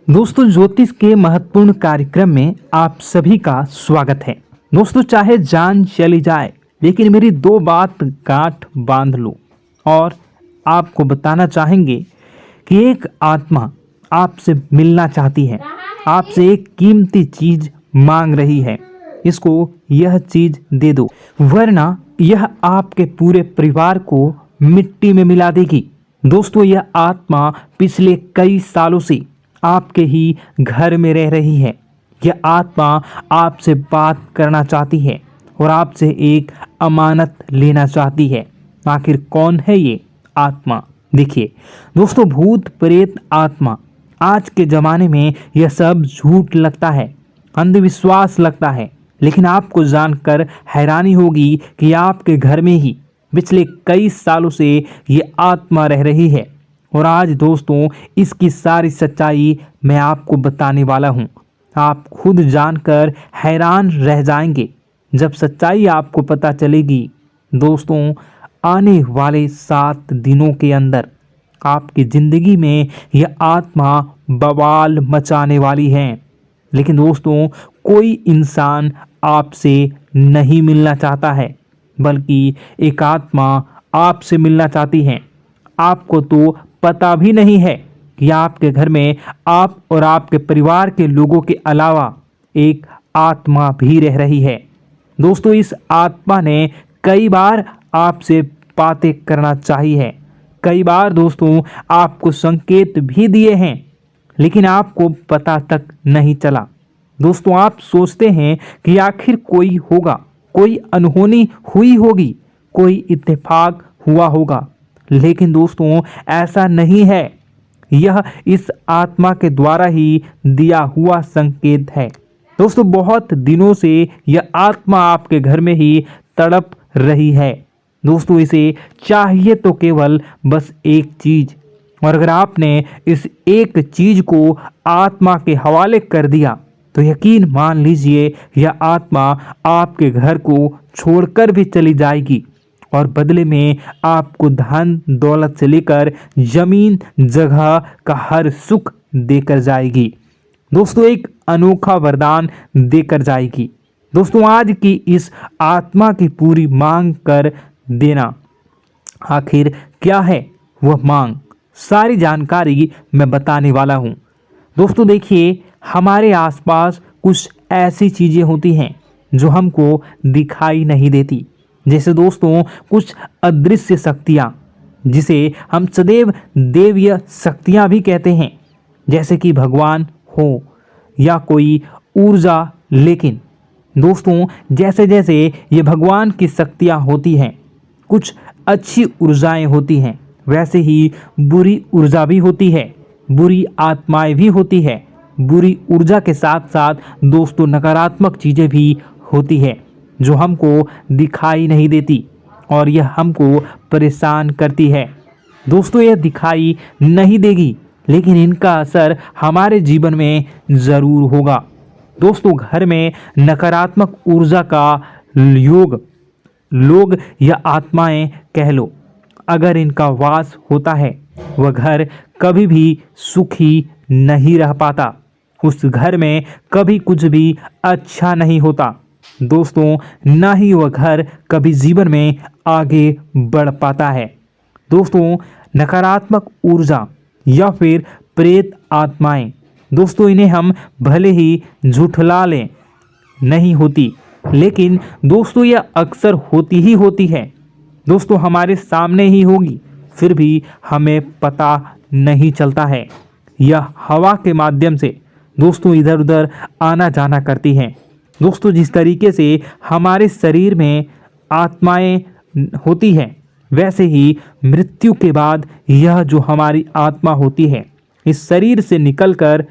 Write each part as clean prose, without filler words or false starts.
दोस्तों, ज्योतिष के महत्वपूर्ण कार्यक्रम में आप सभी का स्वागत है। दोस्तों, चाहे जान चली जाए लेकिन मेरी दो बात गांठ बांध लो। और आपको बताना चाहेंगे कि एक आत्मा आपसे मिलना चाहती है, आपसे एक कीमती चीज मांग रही है। इसको यह चीज दे दो, वरना यह आपके पूरे परिवार को मिट्टी में मिला देगी। दोस्तों, यह आत्मा पिछले कई सालों से आपके ही घर में रह रही है। यह आत्मा आपसे बात करना चाहती है और आपसे एक अमानत लेना चाहती है। आखिर कौन है ये आत्मा? देखिए दोस्तों, भूत प्रेत आत्मा, आज के ज़माने में यह सब झूठ लगता है, अंधविश्वास लगता है, लेकिन आपको जानकर हैरानी होगी कि आपके घर में ही पिछले कई सालों से ये आत्मा रह रही है। और आज दोस्तों, इसकी सारी सच्चाई मैं आपको बताने वाला हूँ। आप खुद जानकर हैरान रह जाएंगे जब सच्चाई आपको पता चलेगी। दोस्तों, आने वाले 7 दिनों के अंदर आपकी ज़िंदगी में यह आत्मा बवाल मचाने वाली है। लेकिन दोस्तों, कोई इंसान आपसे नहीं मिलना चाहता है, बल्कि एक आत्मा आपसे मिलना चाहती है। आपको तो पता भी नहीं है कि आपके घर में आप और आपके परिवार के लोगों के अलावा एक आत्मा भी रह रही है। दोस्तों, इस आत्मा ने कई बार आपसे बातें करना चाहिए है, कई बार दोस्तों आपको संकेत भी दिए हैं, लेकिन आपको पता तक नहीं चला। दोस्तों, आप सोचते हैं कि आखिर कोई होगा, कोई अनहोनी हुई होगी, कोई इत्तेफाक हुआ होगा, लेकिन दोस्तों ऐसा नहीं है। यह इस आत्मा के द्वारा ही दिया हुआ संकेत है। दोस्तों, बहुत दिनों से यह आत्मा आपके घर में ही तड़प रही है। दोस्तों, इसे चाहिए तो केवल बस एक चीज, और अगर आपने इस एक चीज को आत्मा के हवाले कर दिया तो यकीन मान लीजिए यह आत्मा आपके घर को छोड़कर भी चली जाएगी और बदले में आपको धन दौलत से लेकर जमीन जगह का हर सुख देकर जाएगी। दोस्तों, एक अनोखा वरदान देकर जाएगी। दोस्तों, आज की इस आत्मा की पूरी मांग कर देना। आखिर क्या है वह मांग? सारी जानकारी मैं बताने वाला हूँ। दोस्तों देखिए, हमारे आसपास कुछ ऐसी चीज़ें होती हैं जो हमको दिखाई नहीं देती, जैसे दोस्तों कुछ अदृश्य शक्तियाँ, जिसे हम सदैव देवीय शक्तियाँ भी कहते हैं, जैसे कि भगवान हो या कोई ऊर्जा। लेकिन दोस्तों, जैसे जैसे ये भगवान की शक्तियाँ होती हैं, कुछ अच्छी ऊर्जाएं होती हैं, वैसे ही बुरी ऊर्जा भी होती है, बुरी आत्माएं भी होती है। बुरी ऊर्जा के साथ साथ दोस्तों नकारात्मक चीज़ें भी होती है जो हमको दिखाई नहीं देती और यह हमको परेशान करती है। दोस्तों, यह दिखाई नहीं देगी, लेकिन इनका असर हमारे जीवन में ज़रूर होगा। दोस्तों, घर में नकारात्मक ऊर्जा का योग, लोग या आत्माएं कह लो, अगर इनका वास होता है, वह घर कभी भी सुखी नहीं रह पाता। उस घर में कभी कुछ भी अच्छा नहीं होता। दोस्तों, ना ही वह घर कभी जीवन में आगे बढ़ पाता है। दोस्तों, नकारात्मक ऊर्जा या फिर प्रेत आत्माएं, दोस्तों इन्हें हम भले ही झुठला लें, नहीं होती, लेकिन दोस्तों यह अक्सर होती ही होती है। दोस्तों, हमारे सामने ही होगी, फिर भी हमें पता नहीं चलता है। यह हवा के माध्यम से दोस्तों इधर उधर आना जाना करती हैं। दोस्तों, जिस तरीके से हमारे शरीर में आत्माएं होती हैं, वैसे ही मृत्यु के बाद यह जो हमारी आत्मा होती है, इस शरीर से निकलकर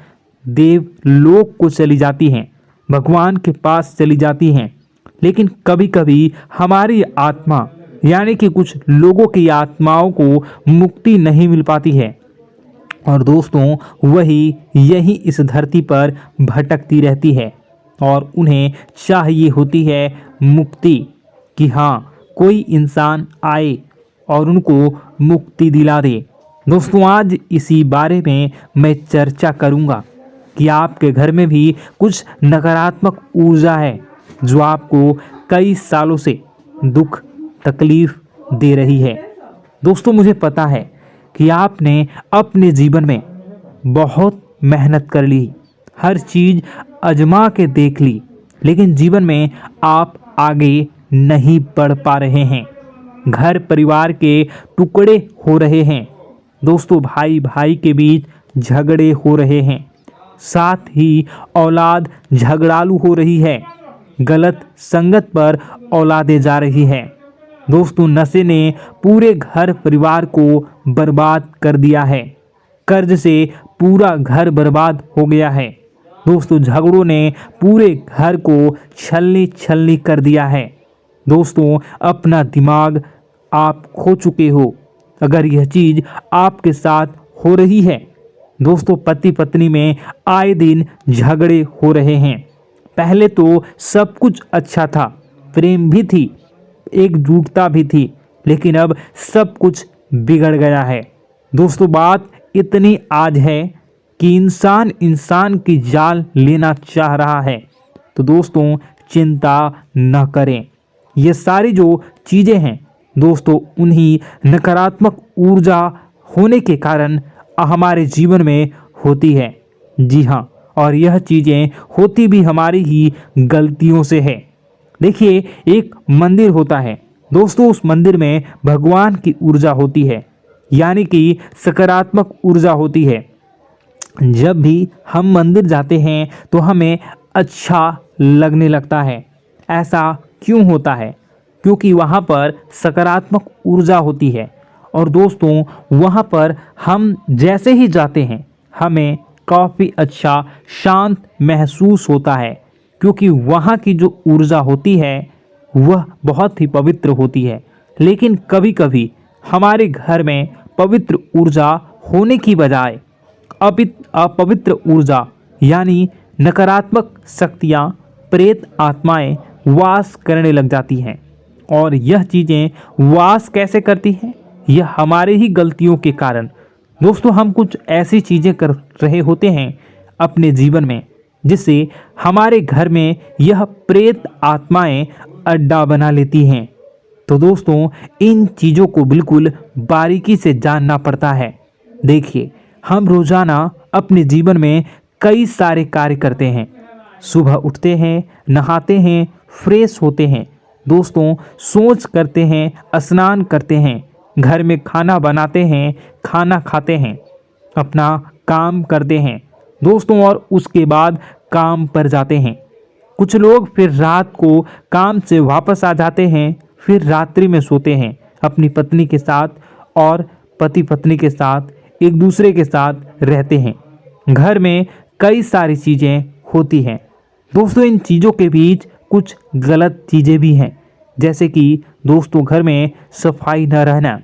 देवलोक को चली जाती हैं, भगवान के पास चली जाती हैं। लेकिन कभी कभी हमारी आत्मा, यानी कि कुछ लोगों की आत्माओं को मुक्ति नहीं मिल पाती है, और दोस्तों वही यही इस धरती पर भटकती रहती है और उन्हें चाहिए होती है मुक्ति, कि हाँ कोई इंसान आए और उनको मुक्ति दिला दे। दोस्तों, आज इसी बारे में मैं चर्चा करूँगा कि आपके घर में भी कुछ नकारात्मक ऊर्जा है जो आपको कई सालों से दुख तकलीफ दे रही है। दोस्तों, मुझे पता है कि आपने अपने जीवन में बहुत मेहनत कर ली, हर चीज़ आजमा के देख ली, लेकिन जीवन में आप आगे नहीं बढ़ पा रहे हैं। घर परिवार के टुकड़े हो रहे हैं। दोस्तों, भाई भाई के बीच झगड़े हो रहे हैं। साथ ही औलाद झगड़ालू हो रही है। गलत संगत पर औलादें जा रही है। दोस्तों, नशे ने पूरे घर परिवार को बर्बाद कर दिया है। कर्ज से पूरा घर बर्बाद हो गया है। दोस्तों, झगड़ों ने पूरे घर को छलनी छलनी कर दिया है। दोस्तों, अपना दिमाग आप खो चुके हो अगर यह चीज़ आपके साथ हो रही है। दोस्तों, पति पत्नी में आए दिन झगड़े हो रहे हैं। पहले तो सब कुछ अच्छा था, प्रेम भी थी, एकजुटता भी थी, लेकिन अब सब कुछ बिगड़ गया है। दोस्तों, बात इतनी आज है कि इंसान इंसान की जान लेना चाह रहा है। तो दोस्तों, चिंता न करें। ये सारी जो चीज़ें हैं दोस्तों, उन्हीं नकारात्मक ऊर्जा होने के कारण हमारे जीवन में होती है। जी हाँ, और यह चीज़ें होती भी हमारी ही गलतियों से है। देखिए, एक मंदिर होता है दोस्तों, उस मंदिर में भगवान की ऊर्जा होती है, यानी कि सकारात्मक ऊर्जा होती है। जब भी हम मंदिर जाते हैं तो हमें अच्छा लगने लगता है। ऐसा क्यों होता है? क्योंकि वहाँ पर सकारात्मक ऊर्जा होती है। और दोस्तों, वहाँ पर हम जैसे ही जाते हैं हमें काफ़ी अच्छा शांत महसूस होता है, क्योंकि वहाँ की जो ऊर्जा होती है वह बहुत ही पवित्र होती है। लेकिन कभी कभी हमारे घर में पवित्र ऊर्जा होने की बजाय अपवित्र ऊर्जा यानी नकारात्मक शक्तियाँ, प्रेत आत्माएं वास करने लग जाती हैं। और यह चीज़ें वास कैसे करती हैं? यह हमारे ही गलतियों के कारण। दोस्तों, हम कुछ ऐसी चीज़ें कर रहे होते हैं अपने जीवन में जिससे हमारे घर में यह प्रेत आत्माएं अड्डा बना लेती हैं। तो दोस्तों, इन चीज़ों को बिल्कुल बारीकी से जानना पड़ता है। देखिए, हम रोज़ाना अपने जीवन में कई सारे कार्य करते हैं। सुबह उठते हैं, नहाते हैं, फ्रेश होते हैं। दोस्तों, सोच करते हैं, स्नान करते हैं, घर में खाना बनाते हैं, खाना खाते हैं, अपना काम करते हैं दोस्तों, और उसके बाद काम पर जाते हैं। कुछ लोग फिर रात को काम से वापस आ जाते हैं, फिर रात्रि में सोते हैं अपनी पत्नी के साथ, और पति पत्नी के साथ एक दूसरे के साथ रहते हैं। घर में कई सारी चीज़ें होती हैं दोस्तों। इन चीज़ों के बीच कुछ गलत चीज़ें भी हैं, जैसे कि दोस्तों, घर में सफाई न रहना।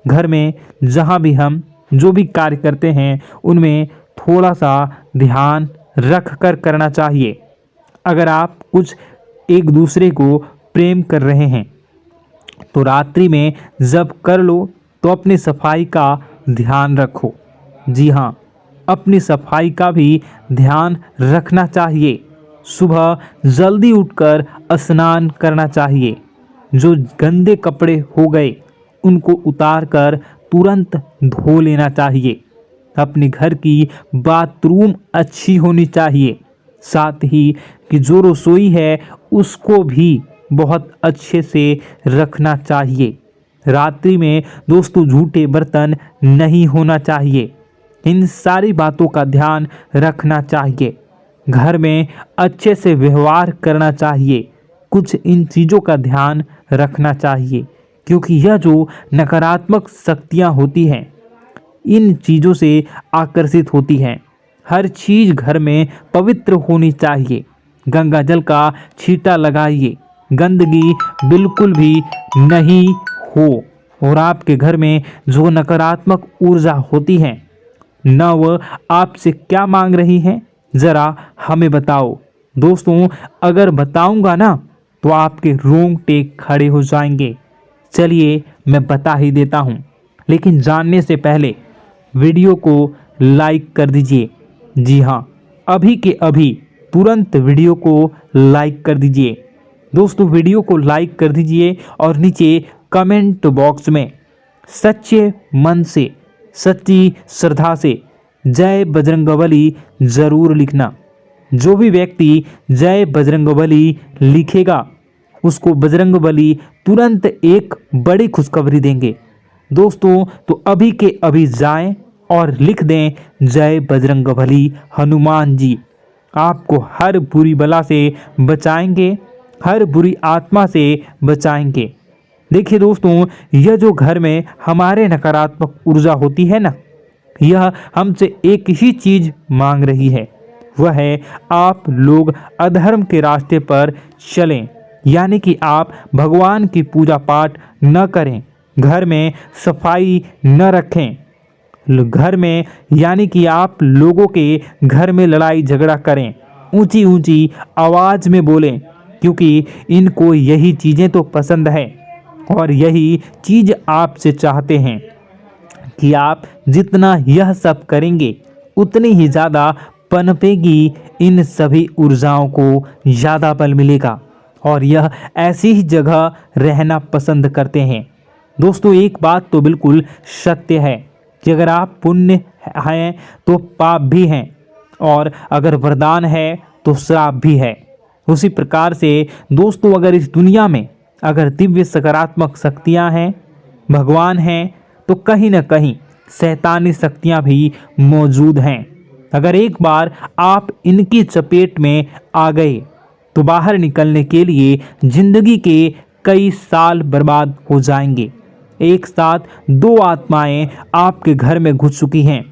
घर में जहाँ भी हम जो भी कार्य करते हैं उनमें थोड़ा सा ध्यान रख कर करना चाहिए। अगर आप कुछ एक दूसरे को प्रेम कर रहे हैं तो रात्रि में जब कर लो तो अपनी सफाई का ध्यान रखो। जी हाँ, अपनी सफाई का भी ध्यान रखना चाहिए। सुबह जल्दी उठकर स्नान करना चाहिए। जो गंदे कपड़े हो गए उनको उतार कर तुरंत धो लेना चाहिए। अपने घर की बाथरूम अच्छी होनी चाहिए। साथ ही कि जो रसोई है उसको भी बहुत अच्छे से रखना चाहिए। रात्रि में दोस्तों, झूठे बर्तन नहीं होना चाहिए। इन सारी बातों का ध्यान रखना चाहिए। घर में अच्छे से व्यवहार करना चाहिए। कुछ इन चीज़ों का ध्यान रखना चाहिए, क्योंकि यह जो नकारात्मक शक्तियाँ होती हैं इन चीज़ों से आकर्षित होती हैं। हर चीज़ घर में पवित्र होनी चाहिए। गंगा जल का छींटा लगाइए, गंदगी बिल्कुल भी नहीं हो। और आपके घर में जो नकारात्मक ऊर्जा होती है न वह आपसे क्या मांग रही है, ज़रा हमें बताओ। दोस्तों, अगर बताऊंगा ना तो आपके रोंगटे खड़े हो जाएंगे। चलिए मैं बता ही देता हूँ, लेकिन जानने से पहले वीडियो को लाइक कर दीजिए। जी हाँ, अभी के अभी तुरंत वीडियो को लाइक कर दीजिए। दोस्तों वीडियो को लाइक कर दीजिए और नीचे कमेंट बॉक्स में सच्चे मन से, सच्ची श्रद्धा से जय बजरंगबली ज़रूर लिखना। जो भी व्यक्ति जय बजरंगबली लिखेगा उसको बजरंगबली तुरंत एक बड़ी खुशखबरी देंगे। दोस्तों तो अभी के अभी जाएं और लिख दें जय बजरंगबली हनुमान जी, आपको हर बुरी बला से बचाएंगे, हर बुरी आत्मा से बचाएंगे। देखिए दोस्तों, यह जो घर में हमारे नकारात्मक ऊर्जा होती है ना, यह हमसे एक ही चीज़ मांग रही है, वह है आप लोग अधर्म के रास्ते पर चलें, यानी कि आप भगवान की पूजा पाठ न करें, घर में सफाई न रखें, घर में यानी कि आप लोगों के घर में लड़ाई झगड़ा करें, ऊंची ऊंची आवाज़ में बोलें, क्योंकि इनको यही चीज़ें तो पसंद है और यही चीज़ आपसे चाहते हैं कि आप जितना यह सब करेंगे उतनी ही ज़्यादा पनपेगी इन सभी ऊर्जाओं को ज़्यादा बल मिलेगा और यह ऐसी ही जगह रहना पसंद करते हैं। दोस्तों एक बात तो बिल्कुल सत्य है कि अगर आप पुण्य हैं तो पाप भी हैं और अगर वरदान है तो श्राप भी है। उसी प्रकार से दोस्तों अगर इस दुनिया में अगर दिव्य सकारात्मक शक्तियां हैं, भगवान हैं, तो कहीं ना कहीं शैतानी शक्तियां भी मौजूद हैं। अगर एक बार आप इनकी चपेट में आ गए तो बाहर निकलने के लिए जिंदगी के कई साल बर्बाद हो जाएंगे। एक साथ दो आत्माएं आपके घर में घुस चुकी हैं,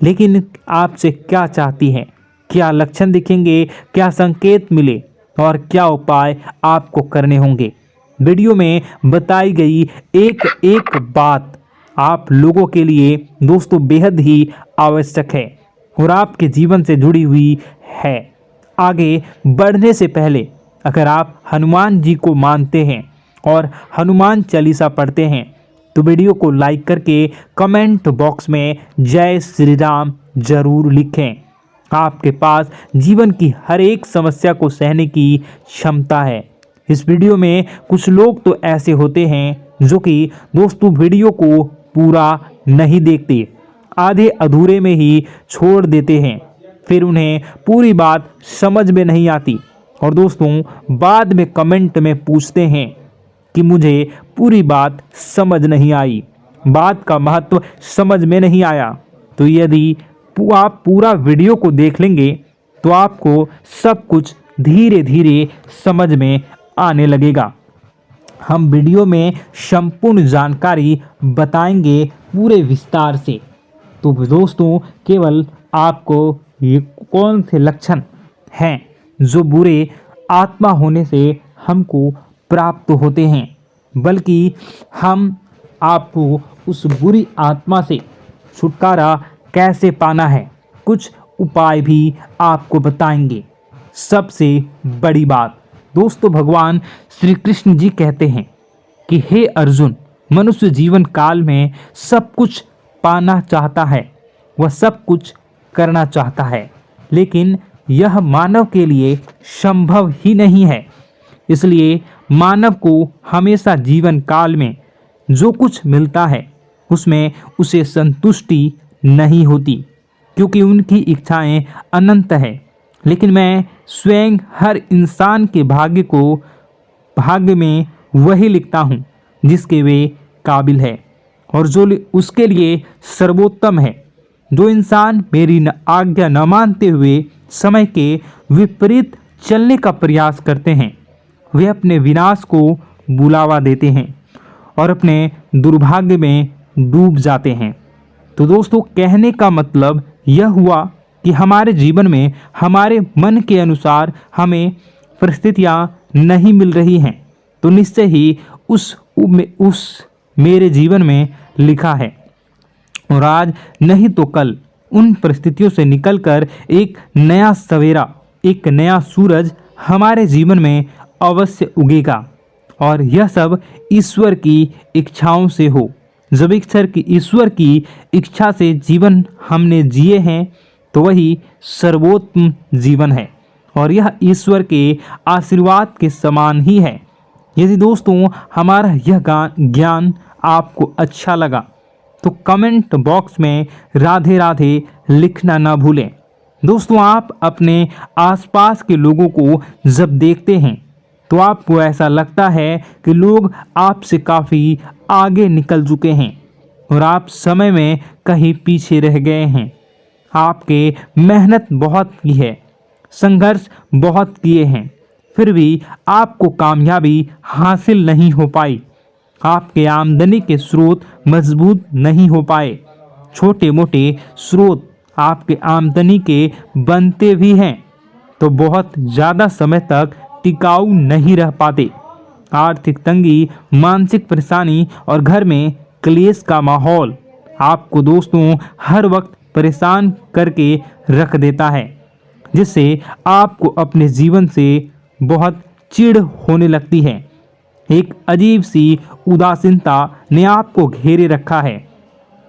लेकिन आपसे क्या चाहती हैं, क्या लक्षण दिखेंगे, क्या संकेत मिले और क्या उपाय आपको करने होंगे। वीडियो में बताई गई एक एक बात आप लोगों के लिए दोस्तों बेहद ही आवश्यक है और आपके जीवन से जुड़ी हुई है। आगे बढ़ने से पहले अगर आप हनुमान जी को मानते हैं और हनुमान चालीसा पढ़ते हैं तो वीडियो को लाइक करके कमेंट बॉक्स में जय श्री राम जरूर लिखें। आपके पास जीवन की हर एक समस्या को सहने की क्षमता है। इस वीडियो में कुछ लोग तो ऐसे होते हैं जो कि दोस्तों वीडियो को पूरा नहीं देखते, आधे अधूरे में ही छोड़ देते हैं, फिर उन्हें पूरी बात समझ में नहीं आती और दोस्तों बाद में कमेंट में पूछते हैं कि मुझे पूरी बात समझ नहीं आई, बात का महत्व समझ में नहीं आया। तो यदि आप पूरा वीडियो को देख लेंगे तो आपको सब कुछ धीरे धीरे समझ में आने लगेगा। हम वीडियो में संपूर्ण जानकारी बताएंगे पूरे विस्तार से। तो दोस्तों केवल आपको ये कौन से लक्षण हैं जो बुरे आत्मा होने से हमको प्राप्त होते हैं, बल्कि हम आपको उस बुरी आत्मा से छुटकारा कैसे पाना है, कुछ उपाय भी आपको बताएंगे। सबसे बड़ी बात दोस्तों, भगवान श्री कृष्ण जी कहते हैं कि हे अर्जुन, मनुष्य जीवन काल में सब कुछ पाना चाहता है, वह सब कुछ करना चाहता है, लेकिन यह मानव के लिए संभव ही नहीं है। इसलिए मानव को हमेशा जीवन काल में जो कुछ मिलता है उसमें उसे संतुष्टि नहीं होती, क्योंकि उनकी इच्छाएं अनंत है। लेकिन मैं स्वयं हर इंसान के भाग्य में वही लिखता हूँ जिसके वे काबिल है और जो उसके लिए सर्वोत्तम है। जो इंसान मेरी आज्ञा न मानते हुए समय के विपरीत चलने का प्रयास करते हैं, वे अपने विनाश को बुलावा देते हैं और अपने दुर्भाग्य में डूब जाते हैं। तो दोस्तों कहने का मतलब यह हुआ कि हमारे जीवन में हमारे मन के अनुसार हमें परिस्थितियां नहीं मिल रही हैं, तो निश्चय ही उस मेरे जीवन में लिखा है और आज नहीं तो कल उन परिस्थितियों से निकलकर एक नया सवेरा, एक नया सूरज हमारे जीवन में अवश्य उगेगा और यह सब ईश्वर की इच्छाओं से हो। जब ईश्वर की इच्छा से जीवन हमने जिए हैं तो वही सर्वोत्तम जीवन है और यह ईश्वर के आशीर्वाद के समान ही है। यदि दोस्तों हमारा यह ज्ञान आपको अच्छा लगा तो कमेंट बॉक्स में राधे राधे लिखना ना भूलें। दोस्तों आप अपने आसपास के लोगों को जब देखते हैं तो आपको ऐसा लगता है कि लोग आपसे काफ़ी आगे निकल चुके हैं और आप समय में कहीं पीछे रह गए हैं। आपके मेहनत बहुत की है, संघर्ष बहुत किए हैं, फिर भी आपको कामयाबी हासिल नहीं हो पाई। आपके आमदनी के स्रोत मजबूत नहीं हो पाए। छोटे मोटे स्रोत आपके आमदनी के बनते भी हैं तो बहुत ज़्यादा समय तक टिकाऊ नहीं रह पाते। आर्थिक तंगी, मानसिक परेशानी और घर में क्लेश का माहौल आपको दोस्तों हर वक्त परेशान करके रख देता है, जिससे आपको अपने जीवन से बहुत चिढ़ होने लगती है। एक अजीब सी उदासीनता ने आपको घेरे रखा है।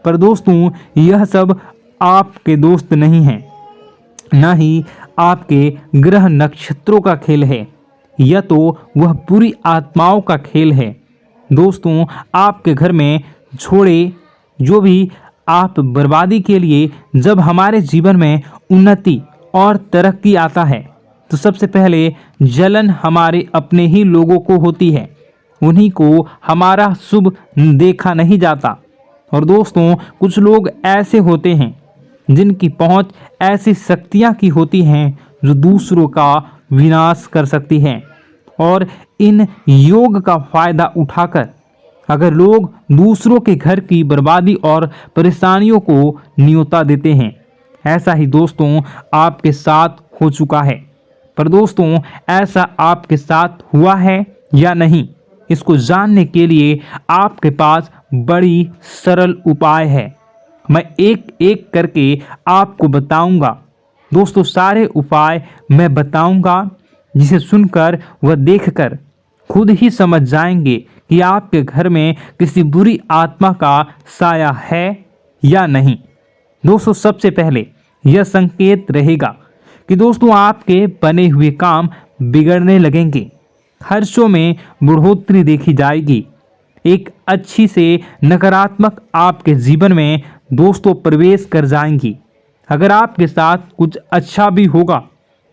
पर दोस्तों यह सब आपके दोस्त नहीं हैं, न ही आपके ग्रह नक्षत्रों का खेल है, यह तो वह बुरी आत्माओं का खेल है। दोस्तों आपके घर में छोड़े जो भी आप बर्बादी के लिए जब हमारे जीवन में उन्नति और तरक्की आता है तो सबसे पहले जलन हमारे अपने ही लोगों को होती है। उन्हीं को हमारा शुभ देखा नहीं जाता। और दोस्तों कुछ लोग ऐसे होते हैं जिनकी पहुंच ऐसी शक्तियां की होती हैं जो दूसरों का विनाश कर सकती हैं। और इन योग का फायदा उठाकर अगर लोग दूसरों के घर की बर्बादी और परेशानियों को न्योता देते हैं, ऐसा ही दोस्तों आपके साथ हो चुका है। पर दोस्तों ऐसा आपके साथ हुआ है या नहीं, इसको जानने के लिए आपके पास बड़ी सरल उपाय है। मैं एक एक करके आपको बताऊंगा। दोस्तों सारे उपाय मैं बताऊंगा, जिसे सुनकर व देखकर खुद ही समझ जाएंगे कि आपके घर में किसी बुरी आत्मा का साया है या नहीं। दोस्तों सबसे पहले यह संकेत रहेगा कि दोस्तों आपके बने हुए काम बिगड़ने लगेंगे, खर्चों में बढ़ोतरी देखी जाएगी, एक अच्छी से नकारात्मक आपके जीवन में दोस्तों प्रवेश कर जाएंगी। अगर आपके साथ कुछ अच्छा भी होगा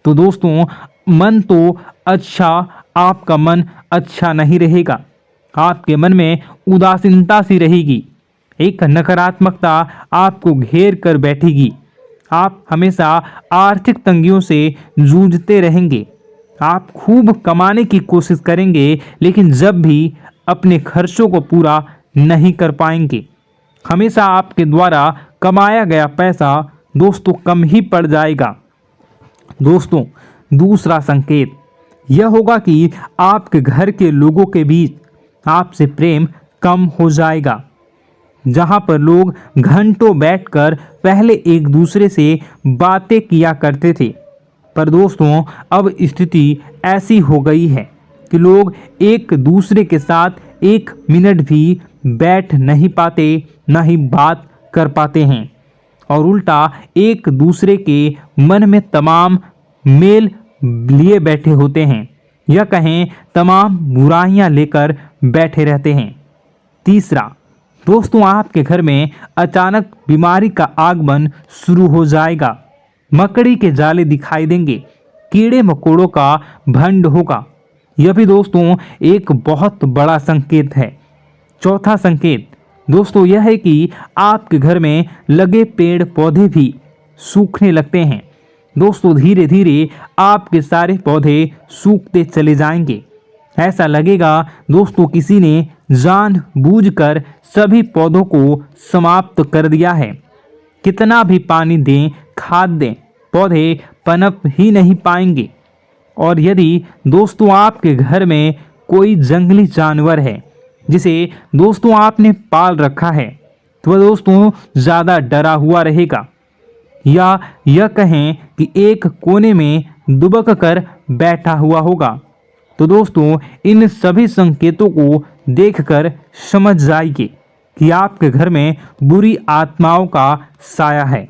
तो दोस्तों मन तो अच्छा, आपका मन अच्छा नहीं रहेगा। आपके मन में उदासीनता सी रहेगी, एक नकारात्मकता आपको घेर कर बैठेगी। आप हमेशा आर्थिक तंगियों से जूझते रहेंगे। आप खूब कमाने की कोशिश करेंगे लेकिन जब भी अपने खर्चों को पूरा नहीं कर पाएंगे। हमेशा आपके द्वारा कमाया गया पैसा दोस्तों कम ही पड़ जाएगा। दोस्तों दूसरा संकेत यह होगा कि आपके घर के लोगों के बीच आपसे प्रेम कम हो जाएगा। जहां पर लोग घंटों बैठकर पहले एक दूसरे से बातें किया करते थे, पर दोस्तों अब स्थिति ऐसी हो गई है कि लोग एक दूसरे के साथ एक मिनट भी बैठ नहीं पाते, ना ही बात कर पाते हैं और उल्टा एक दूसरे के मन में तमाम मेल लिए बैठे होते हैं, या कहें तमाम बुराइयां लेकर बैठे रहते हैं। तीसरा दोस्तों आपके घर में अचानक बीमारी का आगमन शुरू हो जाएगा। मकड़ी के जाले दिखाई देंगे, कीड़े मकोड़ों का भंड होगा। यह भी दोस्तों एक बहुत बड़ा संकेत है। चौथा संकेत दोस्तों यह है कि आपके घर में लगे पेड़ पौधे भी सूखने लगते हैं। दोस्तों धीरे धीरे आपके सारे पौधे सूखते चले जाएंगे। ऐसा लगेगा दोस्तों किसी ने जानबूझकर सभी पौधों को समाप्त कर दिया है। कितना भी पानी दें, खाद दें, पौधे पनप ही नहीं पाएंगे। और यदि दोस्तों आपके घर में कोई जंगली जानवर है जिसे दोस्तों आपने पाल रखा है, तो वह दोस्तों ज़्यादा डरा हुआ रहेगा, या यह कहें कि एक कोने में दुबक कर बैठा हुआ होगा, तो दोस्तों इन सभी संकेतों को देखकर समझ जाइए कि आपके घर में बुरी आत्माओं का साया है।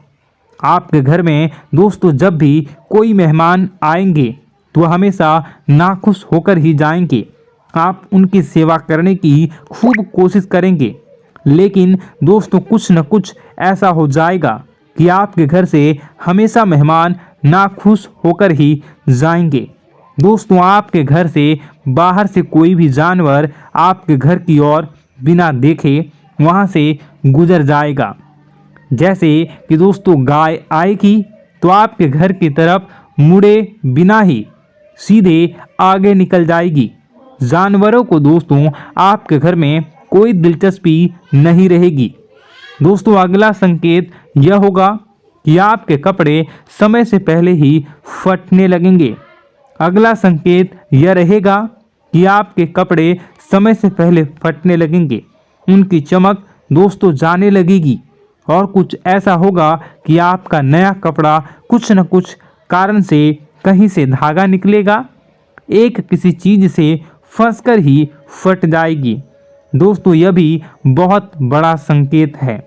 आपके घर में दोस्तों जब भी कोई मेहमान आएंगे तो हमेशा नाखुश होकर ही जाएंगे। आप उनकी सेवा करने की खूब कोशिश करेंगे, लेकिन दोस्तों कुछ न कुछ ऐसा हो जाएगा कि आपके घर से हमेशा मेहमान नाखुश होकर ही जाएंगे। दोस्तों आपके घर से बाहर से कोई भी जानवर आपके घर की ओर बिना देखे वहां से गुजर जाएगा। जैसे कि दोस्तों गाय आएगी तो आपके घर की तरफ मुड़े बिना ही सीधे आगे निकल जाएगी। जानवरों को दोस्तों आपके घर में कोई दिलचस्पी नहीं रहेगी। दोस्तों अगला संकेत यह होगा कि आपके कपड़े समय से पहले ही फटने लगेंगे। अगला संकेत यह रहेगा कि आपके कपड़े समय से पहले फटने लगेंगे, उनकी चमक दोस्तों जाने लगेगी और कुछ ऐसा होगा कि आपका नया कपड़ा कुछ न कुछ कारण से कहीं से धागा निकलेगा, एक किसी चीज से फंसकर ही फट जाएगी। दोस्तों यह भी बहुत बड़ा संकेत है।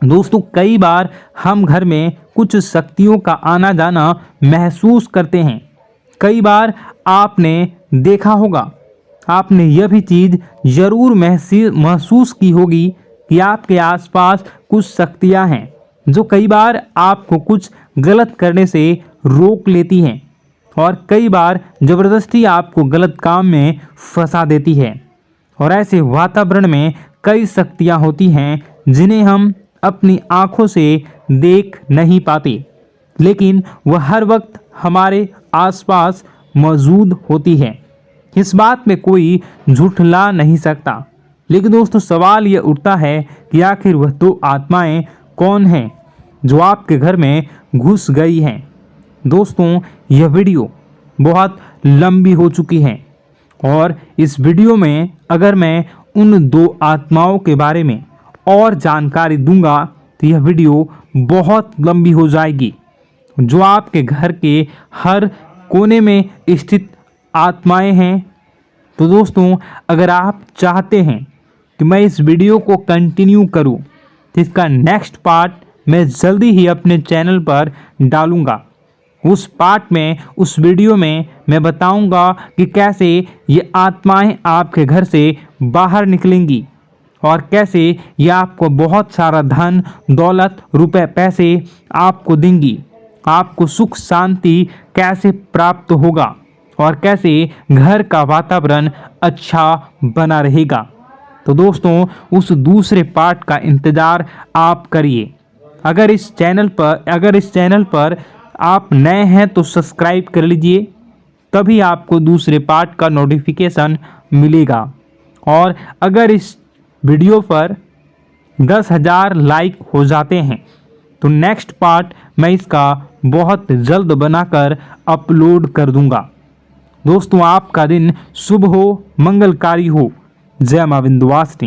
दोस्तों कई बार हम घर में कुछ शक्तियों का आना जाना महसूस करते हैं। कई बार आपने देखा होगा, आपने यह भी चीज़ ज़रूर महसूस की होगी कि आपके आसपास कुछ शक्तियां हैं जो कई बार आपको कुछ गलत करने से रोक लेती हैं और कई बार ज़बरदस्ती आपको गलत काम में फंसा देती है। और ऐसे वातावरण में कई शक्तियां होती हैं जिन्हें हम अपनी आँखों से देख नहीं पाते, लेकिन वह हर वक्त हमारे आसपास मौजूद होती है। इस बात में कोई झूठला नहीं सकता। लेकिन दोस्तों सवाल यह उठता है कि आखिर वह दो आत्माएं कौन हैं जो आपके घर में घुस गई हैं। दोस्तों यह वीडियो बहुत लंबी हो चुकी है और इस वीडियो में अगर मैं उन दो आत्माओं के बारे में और जानकारी दूंगा तो यह वीडियो बहुत लंबी हो जाएगी। जो आपके घर के हर कोने में स्थित आत्माएं हैं। तो दोस्तों अगर आप चाहते हैं कि मैं इस वीडियो को कंटिन्यू करूं तो इसका नेक्स्ट पार्ट मैं जल्दी ही अपने चैनल पर डालूंगा। उस पार्ट में, उस वीडियो में मैं बताऊंगा कि कैसे ये आत्माएं आपके घर से बाहर निकलेंगी और कैसे ये आपको बहुत सारा धन दौलत रुपए पैसे आपको देंगी, आपको सुख शांति कैसे प्राप्त होगा और कैसे घर का वातावरण अच्छा बना रहेगा। तो दोस्तों उस दूसरे पार्ट का इंतज़ार आप करिए। अगर इस चैनल पर आप नए हैं तो सब्सक्राइब कर लीजिए, तभी आपको दूसरे पार्ट का नोटिफिकेशन मिलेगा। और अगर इस वीडियो पर 10,000 लाइक हो जाते हैं तो नेक्स्ट पार्ट मैं इसका बहुत जल्द बनाकर अपलोड कर दूंगा। दोस्तों आपका दिन शुभ हो, मंगलकारी हो। जय मां विंध्यवासिनी।